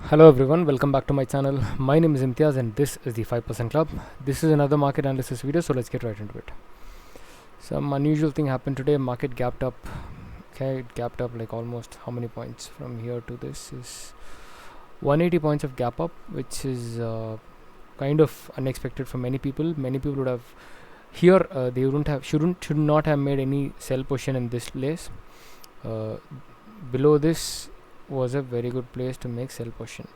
Hello everyone, welcome back to my channel. My name is Imtiaz and this is the 5% Club. This is another market analysis video, so let's get right into it. Some unusual thing happened today. Market gapped up. Okay, it gapped up like almost how many points from here to this is 180 points of gap up, which is kind of unexpected for many people. Many people would have here they wouldn't have should not have made any sell position in this place. Below this was a very good place to make sell position.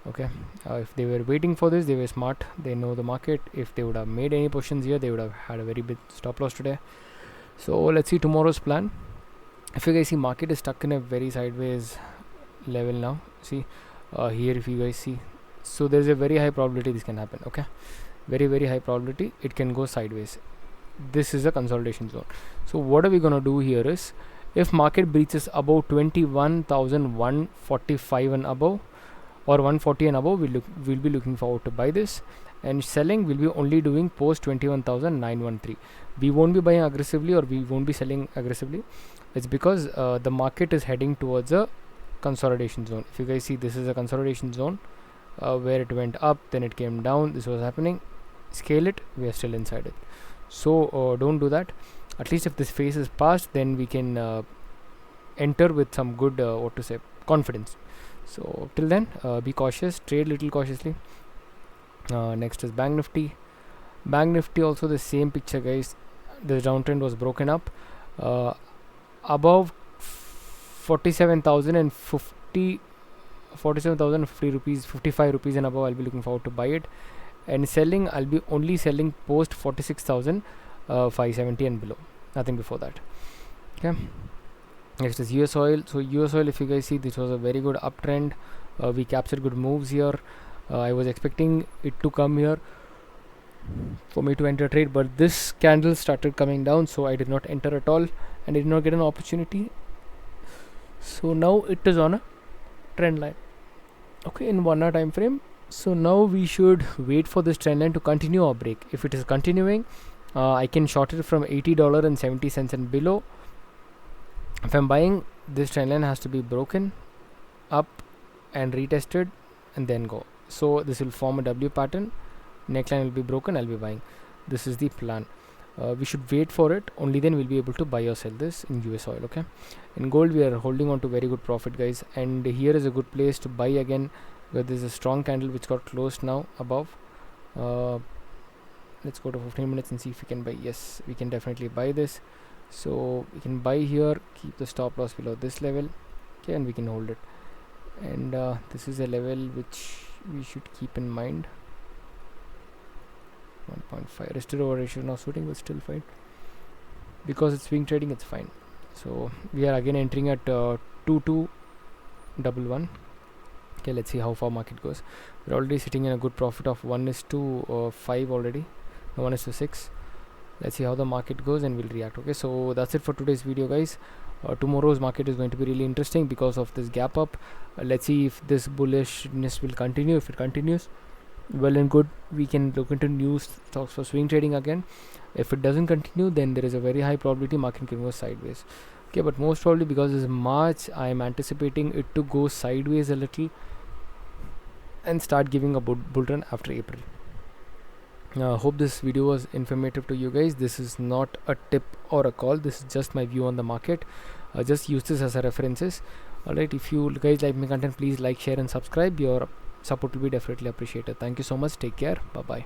Okay, if they were waiting for this, they were smart, they know the market. If they would have made any positions here, they would have had a very big stop loss today. So let's see tomorrow's plan. If you guys see, market is stuck in a very sideways level now. See here, if you guys see, so there's a very high probability this can happen. Okay, very high probability it can go sideways. This is a consolidation zone. So what are we gonna do here is, if market breaches above 21,145 and above or 140 and above, we'll be looking forward to buy this, and selling will be only doing post 21,913. We won't be buying aggressively, or we won't be selling aggressively. It's because the market is heading towards a consolidation zone. If you guys see, this is a consolidation zone where it went up, then it came down. This was happening. Scale it, we are still inside it. So don't do that. At least if this phase is passed, then we can enter with some good confidence. So till then, be cautious, trade little cautiously. Next is Bank Nifty. Bank Nifty also the same picture, guys. The downtrend was broken up above 47,050 rupees, 55 rupees and above. I'll be looking forward to buy it, and selling, I'll be only selling post 46,570 and below, nothing before that. Okay, next is US oil. So US oil, if you guys see, this was a very good uptrend. We captured good moves here. I was expecting it to come here for me to enter trade, but this candle started coming down, so I did not enter at all, and I did not get an opportunity. So now it is on a trend line, okay, in 1 hour time frame. So now we should wait for this trend line to continue or break. If it is continuing, I can short it from $80.70 and below. If I'm buying, this trend line has to be broken up and retested and then go. So this will form a W pattern. Neckline will be broken, I'll be buying. This is the plan. We should wait for it, only then we'll be able to buy or sell this in US oil. Okay, in gold we are holding on to very good profit, guys, and here is a good place to buy again, where there's a strong candle which got closed now above. Let's go to 15 minutes and see if we can buy. Yes, we can definitely buy this. So we can buy here, keep the stop loss below this level, okay, and we can hold it. And this is a level which we should keep in mind. 1.5 rested over ratio now suiting, but still fine because it's swing trading, it's fine. So we are again entering at 2211. Okay, let's see how far market goes. We're already sitting in a good profit of 1:5 already. No, 1:6. Let's see how the market goes and we'll react. Okay, so that's it for today's video, guys. Tomorrow's market is going to be really interesting because of this gap up. Let's see if this bullishness will continue. If it continues, well and good, we can look into new stocks for swing trading again. If it doesn't continue, then there is a very high probability market can go sideways. Okay, but most probably, because it's March, I am anticipating it to go sideways a little and start giving a bull run after April. Hope this video was informative to you guys. This is not a tip or a call, this is just my view on the market. Just use this as a references. Alright, if you guys like my content, please like, share and subscribe. Your support will be definitely appreciated. Thank you so much. Take care. Bye bye.